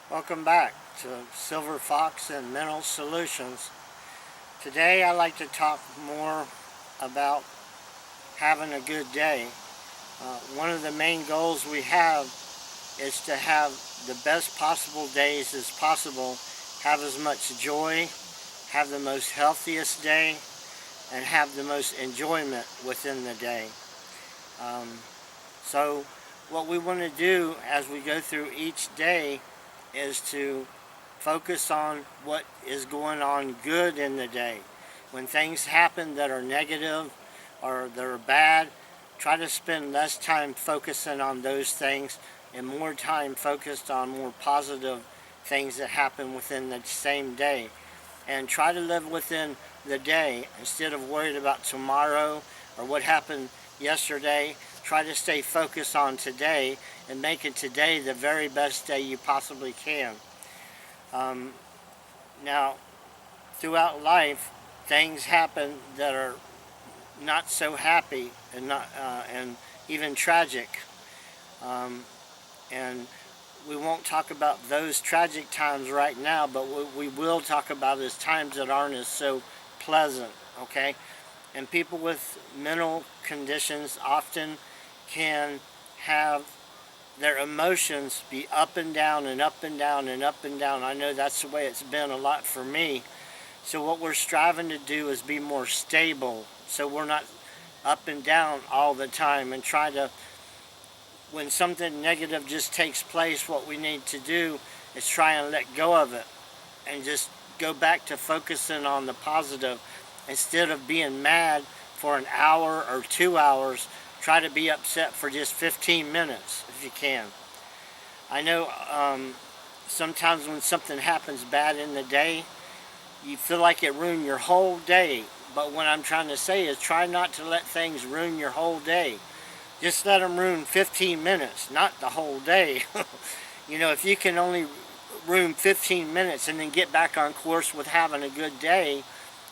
Welcome back to Silver Fox and Mental Solutions. Today I like to talk more about having a good day. One of the main goals we have is to have the best possible days as possible, have as much joy, have the most healthiest day, and have the most enjoyment within the day. Um, so what we want to do as we go through each day is to focus on what is going on good in the day. When things happen that are negative or that are bad, try to spend less time focusing on those things and more time focused on more positive things that happen within the same day. And try to live within the day instead of worried about tomorrow or what happened yesterday. Try to stay focused on today and make it today the very best day you possibly can. Um, Now, throughout life, things happen that are not so happy and even tragic. Um, and we won't talk about those tragic times right now, but what we will talk about is times that aren't as so pleasant. Okay, and people with mental conditions often can have their emotions be up and down and up and down and up and down. I know that's the way it's been a lot for me. So what we're striving to do is be more stable, so we're not up and down all the time, and try to, when something negative just takes place, what we need to do is try and let go of it and just go back to focusing on the positive. Instead of being mad for an hour or 2 hours, try to be upset for just 15 minutes if you can. I know sometimes when something happens bad in the day, you feel like it ruined your whole day. But what I'm trying to say is try not to let things ruin your whole day. Just let them ruin 15 minutes, not the whole day. If you can only ruin 15 minutes and then get back on course with having a good day,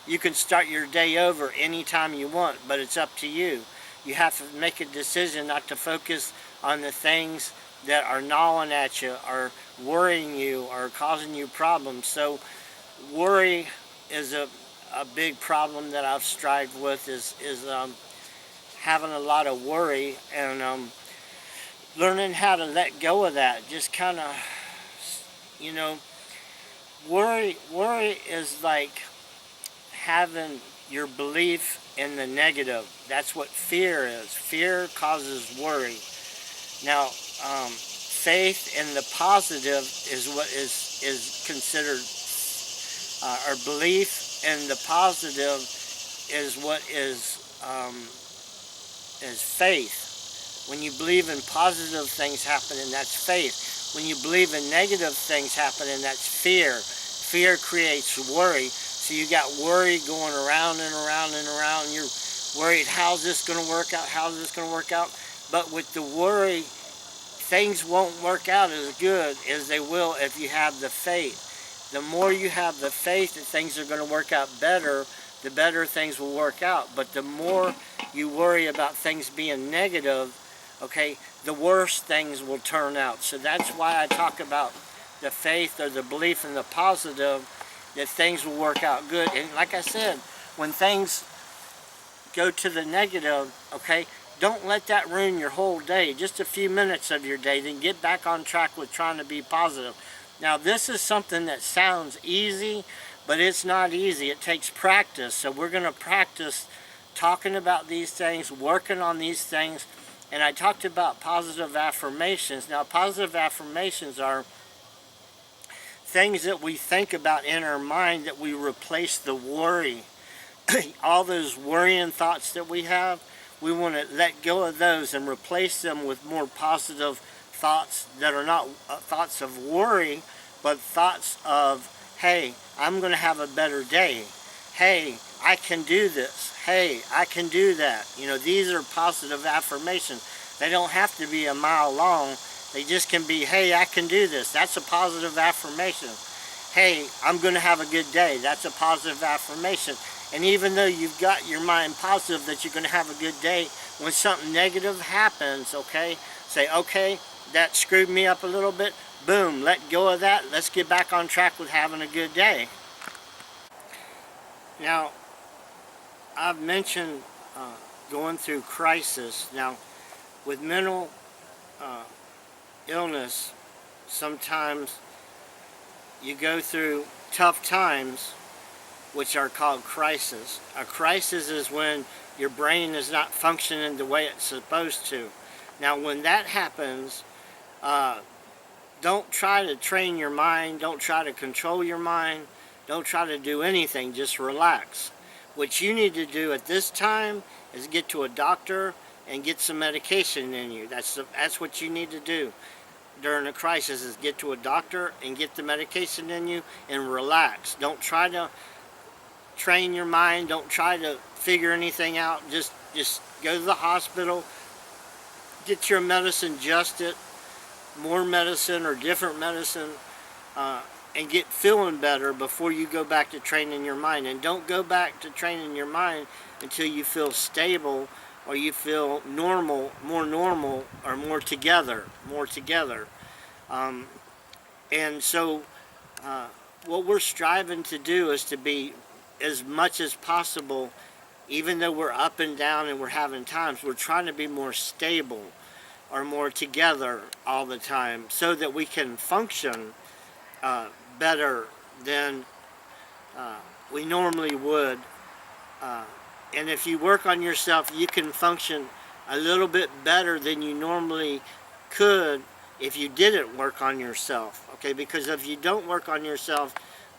you can start your day over anytime you want, but it's up to you. You have to make a decision not to focus on the things that are gnawing at you or worrying you or causing you problems. So worry is a big problem that I've strived with is having a lot of worry, and learning how to let go of that. Just kind of, you know, worry is like having your belief in the negative. That's what fear is. Fear causes worry. Now, faith in the positive is what is considered, or belief in the positive is what is faith. When you believe in positive things happening, that's faith. When you believe in negative things happening, that's fear. Fear creates worry. So you got worry going around and around and around. You're worried, how's this going to work out? How's this going to work out? But with the worry, things won't work out as good as they will if you have the faith. The more you have the faith that things are going to work out better, the better things will work out. But the more you worry about things being negative, okay, the worse things will turn out. So that's why I talk about the faith or the belief in the positive, that things will work out good. And like I said, when things go to the negative, okay, don't let that ruin your whole day. Just a few minutes of your day, then get back on track with trying to be positive. Now, this is something that sounds easy, but it's not easy. It takes practice. So we're going to practice talking about these things, working on these things. And I talked about positive affirmations. Now, positive affirmations are things that we think about in our mind that we replace the worry. All those worrying thoughts that we have, we want to let go of those and replace them with more positive thoughts that are not thoughts of worry, but thoughts of, hey, I'm going to have a better day. Hey, I can do this. Hey, I can do that. These are positive affirmations. They don't have to be a mile long. They just can be, hey, I can do this. That's a positive affirmation. Hey, I'm going to have a good day. That's a positive affirmation. And even though you've got your mind positive that you're going to have a good day, when something negative happens, okay, say, okay, that screwed me up a little bit, Boom, let go of that. Let's get back on track with having a good day. Now, I've mentioned going through crisis. Now, with mental illness, sometimes you go through tough times, which are called crisis. A crisis is when your brain is not functioning the way it's supposed to. Now, when that happens, don't try to train your mind. Don't try to control your mind. Don't try to do anything. Just relax. What you need to do at this time is get to a doctor and get some medication in you. That's what you need to do during a crisis, is get to a doctor and get the medication in you and relax. Don't try to train your mind. Don't try to figure anything out. Just go to the hospital, get your medicine adjusted, more medicine or different medicine, and get feeling better before you go back to training your mind. And don't go back to training your mind until you feel stable, or you feel normal, or more together. And so what we're striving to do is to be, as much as possible, even though we're up and down and we're having times, we're trying to be more stable or more together all the time, so that we can function better than we normally would. And if you work on yourself, you can function a little bit better than you normally could if you didn't work on yourself. Okay, because if you don't work on yourself,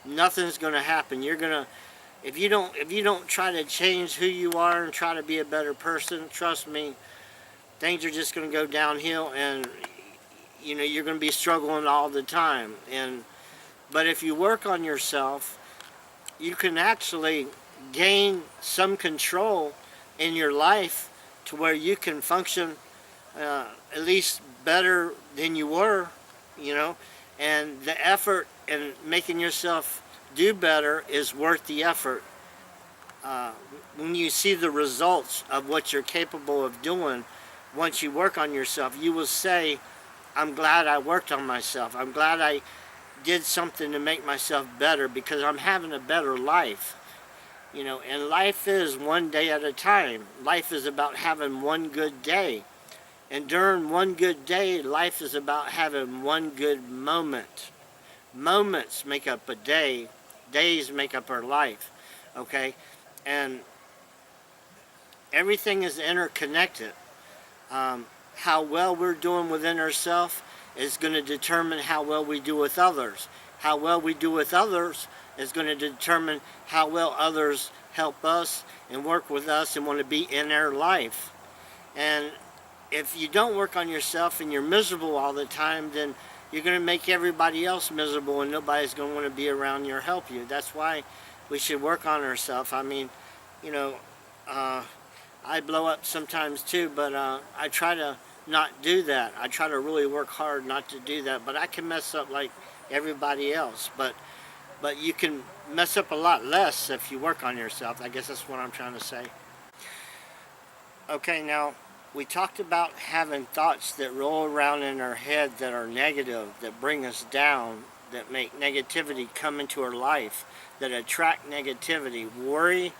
nothing's going to happen. If you don't try to change who you are and try to be a better person, trust me, things are just going to go downhill, and you're going to be struggling all the time. But if you work on yourself, you can actually gain some control in your life to where you can function at least better than you were, and the effort in making yourself do better is worth the effort. When you see the results of what you're capable of doing, once you work on yourself, you will say, I'm glad I worked on myself. I'm glad I did something to make myself better, because I'm having a better life. And life is one day at a time. Life is about having one good day. And during one good day, life is about having one good moment. Moments make up a day. Days make up our life. Okay? And everything is interconnected. How well we're doing within ourselves is going to determine how well we do with others. How well we do with others is going to determine how well others help us and work with us and want to be in their life. And if you don't work on yourself and you're miserable all the time, then you're going to make everybody else miserable, and nobody's going to want to be around you or help you. That's why we should work on ourselves. I mean, I blow up sometimes too, but I try to not do that. I try to really work hard not to do that, but I can mess up like everybody else. But you can mess up a lot less if you work on yourself. I guess that's what I'm trying to say. Okay, now we talked about having thoughts that roll around in our head that are negative, that bring us down, that make negativity come into our life, that attract negativity. Worry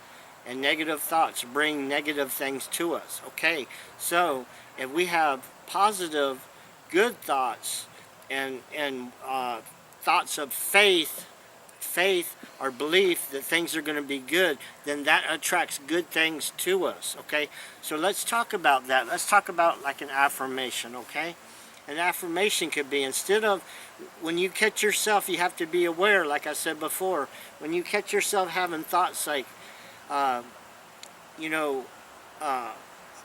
and negative thoughts bring negative things to us. Okay, so if we have positive, good thoughts and thoughts of faith or belief that things are going to be good, then that attracts good things to us. Okay, so let's talk about that. Let's talk about like an affirmation. Okay, an affirmation could be, instead of, when you catch yourself, you have to be aware, like I said before, when you catch yourself having thoughts like, oh,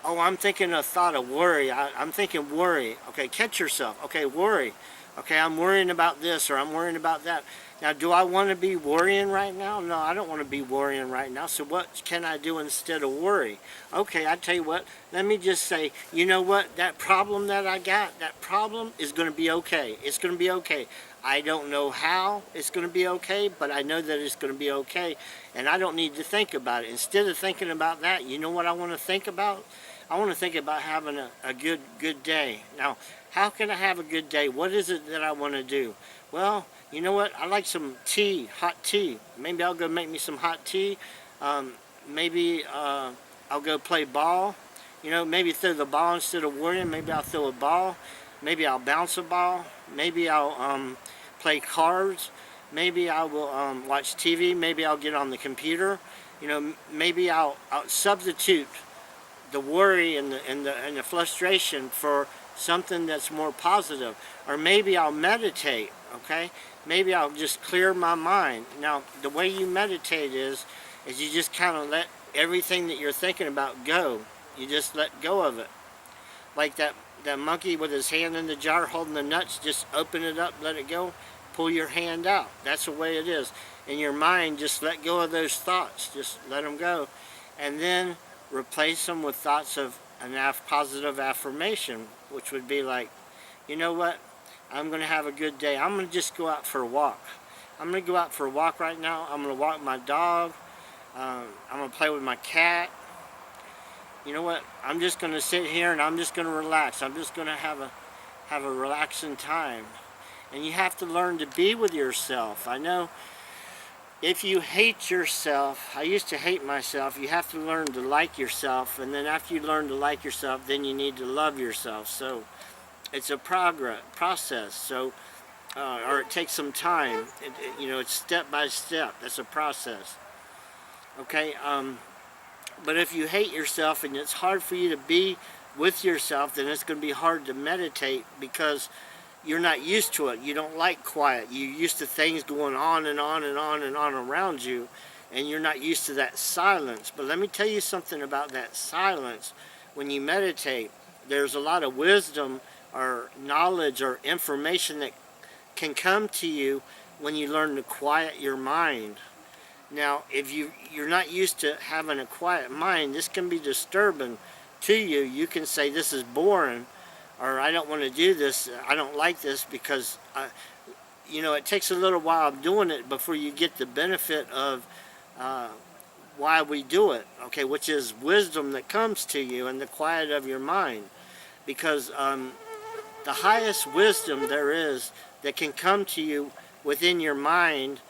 I'm thinking a thought of worry. I'm thinking worry. Okay, catch yourself. Okay, worry. Okay, I'm worrying about this, or I'm worrying about that. Now, do I want to be worrying right now? No, I don't want to be worrying right now. So what can I do instead of worry? Okay, I tell you what, let me just say, you know what, that problem that I got, that problem is going to be okay. It's going to be okay. I don't know how it's going to be okay, but I know that it's going to be okay, and I don't need to think about it. Instead of thinking about that, you know what I want to think about? I want to think about having a good day. Now, How can I have a good day? What is it that I want to do? Well, you know what? I like some tea, hot tea. Maybe I'll go make me some hot tea. Maybe I'll go play ball. You know, maybe throw the ball instead of worrying. Maybe I'll throw a ball. Maybe I'll bounce a ball. Maybe I'll play cards. Maybe I will watch TV. Maybe I'll get on the computer. You know, maybe I'll substitute the worry and the frustration for something that's more positive. Or maybe I'll meditate, okay? Maybe I'll just clear my mind. Now, the way you meditate is you just kind of let everything that you're thinking about go. You just let go of it. Like that monkey with his hand in the jar holding the nuts, just open it up, let it go, pull your hand out. That's the way it is. In your mind, just let go of those thoughts. Just let them go. And then replace them with thoughts of a positive affirmation, which would be like, you know what? I'm going to have a good day. I'm going to just go out for a walk. I'm going to go out for a walk right now. I'm going to walk my dog. I'm going to play with my cat. You know what? I'm just going to sit here and I'm just going to relax. I'm just going to have a relaxing time. And you have to learn to be with yourself. I know if you hate yourself, I used to hate myself, you have to learn to like yourself. And then after you learn to like yourself, then you need to love yourself. So it's a process. So, or it takes some time. You know, it's step by step. That's a process. Okay. But if you hate yourself and it's hard for you to be with yourself, then it's going to be hard to meditate because you're not used to it. You don't like quiet. You're used to things going on and on and on and on around you, and you're not used to that silence. But let me tell you something about that silence. When you meditate, there's a lot of wisdom or knowledge or information that can come to you when you learn to quiet your mind. Now, if you're not used to having a quiet mind, this can be disturbing to you. You can say, this is boring, or I don't want to do this, I don't like this, because, you know, it takes a little while of doing it before you get the benefit of why we do it, okay, which is wisdom that comes to you and the quiet of your mind. Because the highest wisdom there is that can come to you within your mind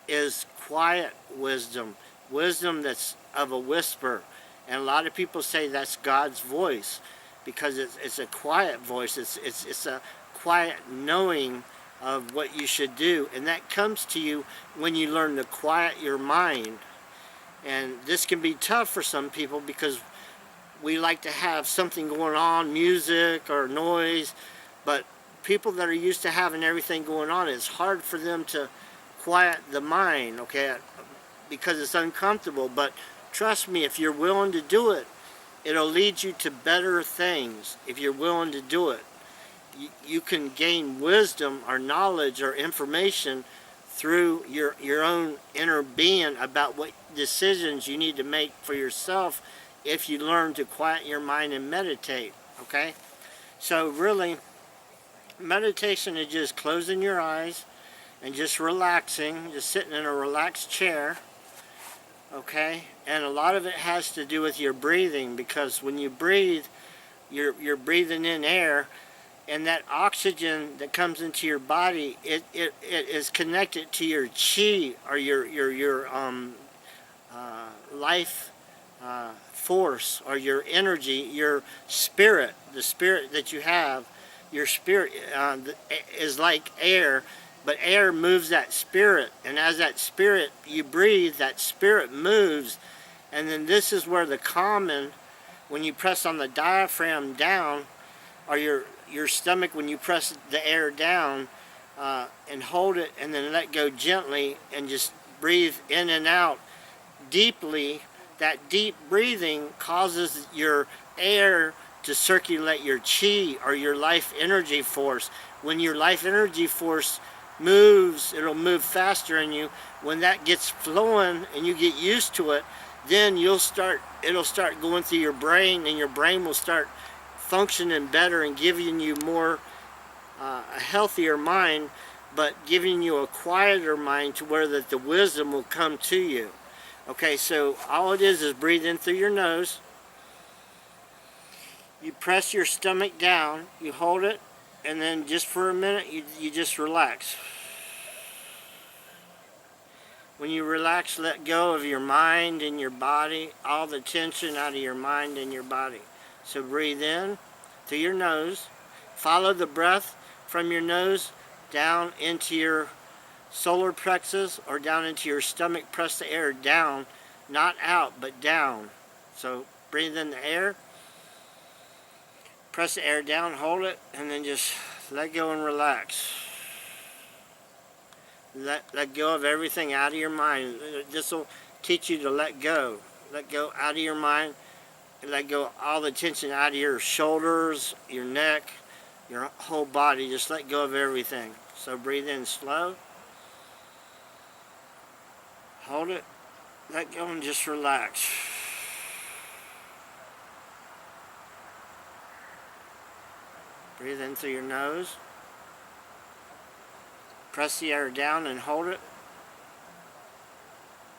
is quiet wisdom, wisdom that's of a whisper. And a lot of people say that's God's voice because it's a quiet voice. It's a quiet knowing of what you should do, and that comes to you when you learn to quiet your mind. And this can be tough for some people because we like to have something going on, music or noise, but people that are used to having everything going on, it's hard for them to quiet the mind, okay, because it's uncomfortable. But trust me, if you're willing to do it, it'll lead you to better things. If you're willing to do it, you can gain wisdom or knowledge or information through your own inner being about what decisions you need to make for yourself if you learn to quiet your mind and meditate, okay? So really, meditation is just closing your eyes and just relaxing, just sitting in a relaxed chair, okay? And a lot of it has to do with your breathing, because when you breathe, you're breathing in air, and that oxygen that comes into your body, it is connected to your chi, or your life force, or your energy, your spirit, the spirit that you have. Your spirit is like air, but air moves that spirit, and as that spirit, you breathe, that spirit moves. And then this is where the common, when you press on the diaphragm down, or your stomach, when you press the air down and hold it and then let go gently and just breathe in and out deeply, that deep breathing causes your air to circulate your chi, or your life energy force. When your life energy force moves, it'll move faster in you. When that gets flowing and you get used to it, then it'll start going through your brain, and your brain will start functioning better and giving you more a healthier mind, but giving you a quieter mind to where that the wisdom will come to you. Okay, so all it is breathe in through your nose. You press your stomach down, you hold it, and then just for a minute, you just relax. When you relax, let go of your mind and your body, all the tension out of your mind and your body. So breathe in through your nose. Follow the breath from your nose down into your solar plexus or down into your stomach. Press the air down, not out, but down. So breathe in the air, press the air down, hold it, and then just let go and relax. Let go of everything out of your mind. This will teach you to let go. Let go out of your mind. Let go all the tension out of your shoulders, your neck, your whole body. Just let go of everything. So breathe in slow. Hold it. Let go and just relax. Breathe in through your nose. Press the air down and hold it.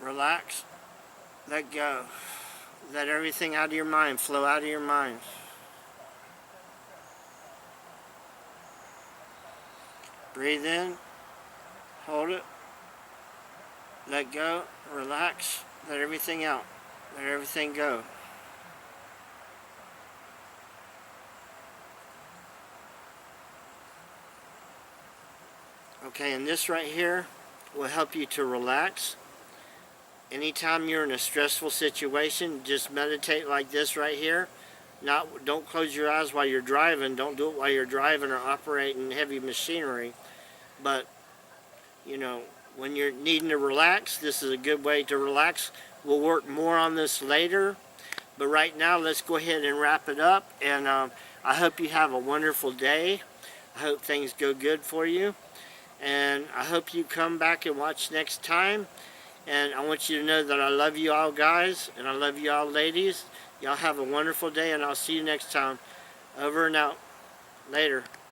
Relax. Let go. Let everything out of your mind flow out of your mind. Breathe in. Hold it. Let go. Relax. Let everything out. Let everything go. Okay, and this right here will help you to relax. Anytime you're in a stressful situation, just meditate like this right here. Don't close your eyes while you're driving. Don't do it while you're driving or operating heavy machinery. But, when you're needing to relax, this is a good way to relax. We'll work more on this later. But right now, let's go ahead and wrap it up. And I hope you have a wonderful day. I hope things go good for you. And I hope you come back and watch next time. And I want you to know that I love you all guys, and I love you all ladies. Y'all have a wonderful day, and I'll see you next time. Over and out. Later.